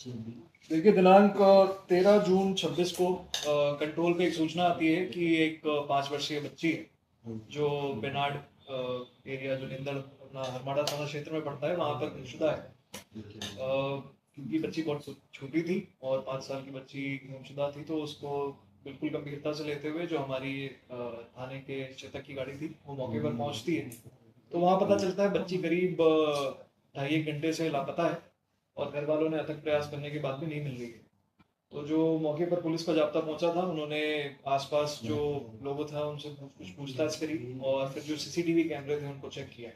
देखिए, दिनांक 13 जून 26 को कंट्रोल पे एक सूचना आती है कि एक 5 वर्षीय बच्ची है जो बेनाड एरिया जो निंदड़ अपना हरमाड़ा थाना क्षेत्र में पड़ता है, वहाँ पर गुमशुदा है। क्योंकि बच्ची बहुत छोटी थी और 5 साल की बच्ची गुमशुदा थी, तो उसको बिल्कुल गंभीरता से लेते हुए जो हमारी थाने के चेतक की गाड़ी थी वो मौके पर पहुंचती है। तो वहाँ पता चलता है बच्ची करीब 2.5 घंटे से लापता है और घर वालों ने अथक प्रयास करने के बाद भी नहीं मिल रही है। तो जो मौके पर पुलिस का जाब्ता पहुंचा था, उन्होंने आसपास जो लोगों था उनसे कुछ पूछताछ करी और फिर जो सीसीटीवी कैमरे थे उनको चेक किया।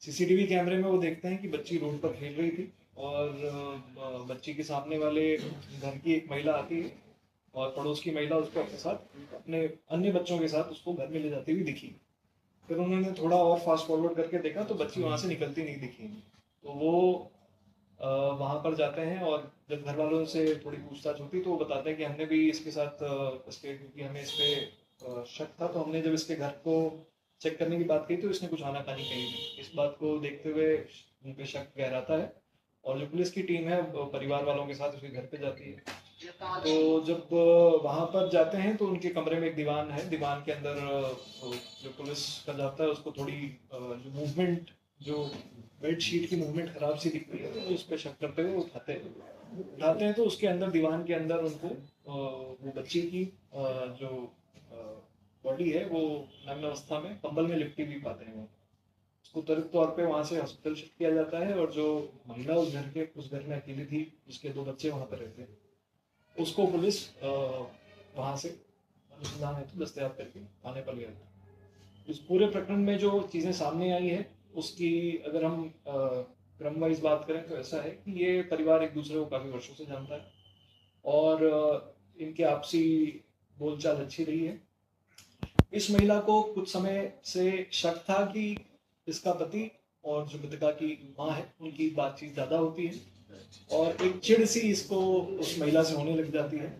सीसीटीवी कैमरे में वो देखते हैं कि बच्ची रोड पर खेल रही थी और बच्ची के सामने वाले घर की एक महिला आती है और पड़ोस की महिला उसको अपने साथ अपने अन्य बच्चों के साथ उसको घर में ले जाती हुई दिखी। फिर उन्होंने थोड़ा और फास्ट फॉरवर्ड करके देखा तो बच्ची वहां से निकलती नहीं दिखी। तो वो वहां पर जाते हैं और जब घर वालों से थोड़ी पूछताछ होती तो वो बताते हैं कि हमने भी इसके साथ इसके क्योंकि हमें इस पे शक था, तो हमने जब इसके घर को चेक करने की बात की तो इसने कुछ आनाकानी कही थी। इस बात को देखते हुए उन पे शक गहराता है और जो पुलिस की टीम है वो परिवार वालों के साथ उसके घर पे जाती है। तो जब वहां पर जाते हैं तो उनके कमरे में एक दीवान है, दीवान के अंदर जो पुलिस का जाता है उसको थोड़ी जो मूवमेंट जो बेडशीट की मूवमेंट खराब सी दिखती है, तो उस पर शक करते हुए उठाते हैं तो उसके अंदर दीवान के अंदर उनको वो बच्ची की जो बॉडी है वो नग्न अवस्था में कंबल में लिपटी हुई पाते हैं। उसको त्वरित तौर पे वहां से हॉस्पिटल शिफ्ट किया जाता है और जो महिला उस घर में अकेली थी, उसके 2 बच्चे वहां पर रहते हैं, उसको पुलिस वहां से अनुसंधान हेतु दस्तयाब करके थाने पर ले आती है। इस पूरे प्रकरण में जो चीजें सामने आई है उसकी अगर हम क्रम वाइज बात करें तो ऐसा है कि ये परिवार एक दूसरे को काफी वर्षों से जानता है और इनकी आपसी बोलचाल अच्छी रही है। इस महिला को कुछ समय से शक था कि इसका पति और जो मृतका की माँ है उनकी बातचीत ज्यादा होती है और एक चिढ़ सी इसको उस महिला से होने लग जाती है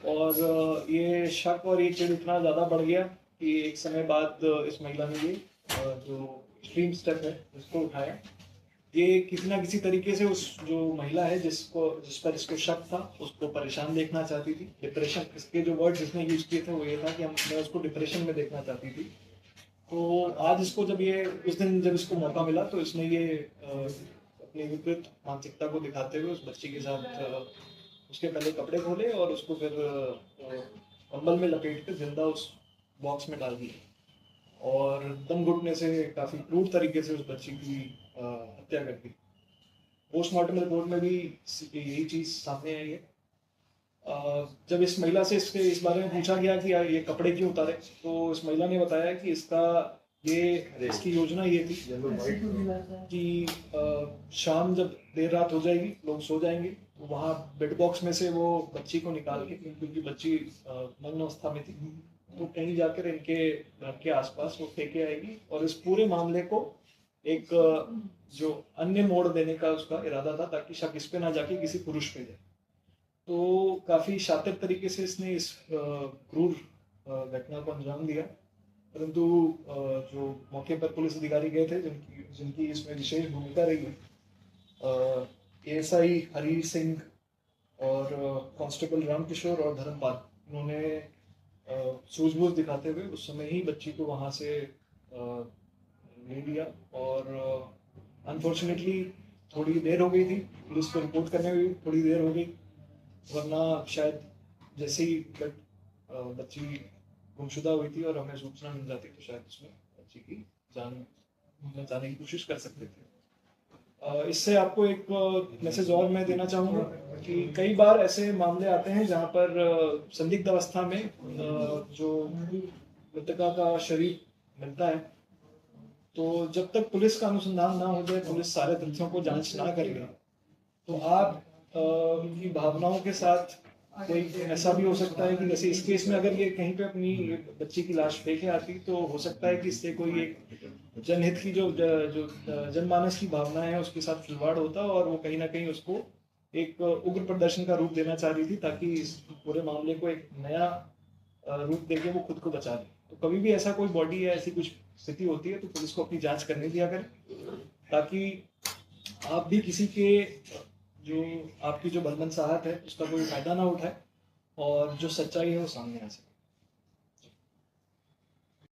और ये शक और ये चिढ़ इतना ज्यादा बढ़ गया कि एक समय बाद इस महिला ने ये जो एक्सट्रीम स्टेप है उसको उठाया। ये किसी ना किसी तरीके से उस जो महिला है जिस पर इसको शक था उसको परेशान देखना चाहती थी। डिप्रेशन, इसके जो वर्ड्स इसने यूज किए थे वो ये था कि मैं उसको डिप्रेशन में देखना चाहती थी। तो आज इसको जब ये उस दिन जब इसको मौका मिला तो इसने ये अपनी विपरीत मानसिकता को दिखाते हुए उस बच्ची के साथ उसके पहले कपड़े खोले और उसको फिर कंबल में लपेट कर जिंदा उस बॉक्स में डाल दिया और दम घुटने से काफी क्रूर तरीके से उस बच्ची की हत्या कर दी। पोस्टमार्टम रिपोर्ट में भी यही चीज सामने आई है। जब इस महिला से इस बारे में पूछा गया कि ये कपड़े क्यों उतारे, तो इस महिला ने बताया कि इसकी योजना ये थी कि शाम जब देर रात हो जाएगी, लोग सो जाएंगे, तो वहाँ बेड बॉक्स में से वो बच्ची को निकाल के, क्योंकि बच्ची नग्न अवस्था में थी, तो कहीं जाकर इनके घर के आसपास वो फेंके आएगी और इस पूरे मामले को एक जो अन्य मोड़ देने का उसका इरादा था ताकि शक इस पे ना जाके किसी पुरुष पे जाए। तो काफी शातिर तरीके से इसने इस क्रूर घटना को अंजाम दिया। परंतु जो मौके पर पुलिस अधिकारी गए थे जिनकी जिनकी इसमें विशेष भूमिका रही है, एएसआई हरी सिंह और कांस्टेबल रामकिशोर और धर्मपाल, उन्होंने सूझबूझ दिखाते हुए उस समय ही बच्ची को वहां से ले लिया और अनफॉर्चुनेटली थोड़ी देर हो गई थी, पुलिस को रिपोर्ट करने में भी थोड़ी देर हो गई, वरना शायद जैसे ही बच्ची गुमशुदा हुई थी और हमें सूचना मिल जाती तो शायद उसमें बच्ची की जान जाने की कोशिश कर सकते थे। इससे आपको एक मैसेज और मैं देना चाहूँगा कि कई बार ऐसे मामले आते हैं जहाँ पर संदिग्ध अवस्था में जो मृतका का शरीर मिलता है, तो जब तक पुलिस का अनुसंधान ना हो जाए, पुलिस सारे तथ्यों को जांच ना कर ले, तो आप उनकी भावनाओं के साथ कोई ऐसा भी हो सकता है कि जैसे इस केस में अगर ये कहीं पे अपनी बच्ची की लाश फेंके आती तो हो सकता है कि इससे कोई एक जनहित की जो जनमानस की भावना है उसके साथ खिलवाड़ होता और वो कहीं ना कहीं उसको एक उग्र प्रदर्शन का रूप देना चाह रही थी ताकि इस पूरे मामले को एक नया रूप देके वो खुद को बचा ले। तो कभी भी ऐसा कोई बॉडी या ऐसी कुछ स्थिति होती है तो पुलिस को अपनी जांच करने दिया करें ताकि आप भी किसी के जो आपकी जो बलबन साहत है उसका कोई फायदा ना उठाए और जो सच्चाई है वो सामने आ सके।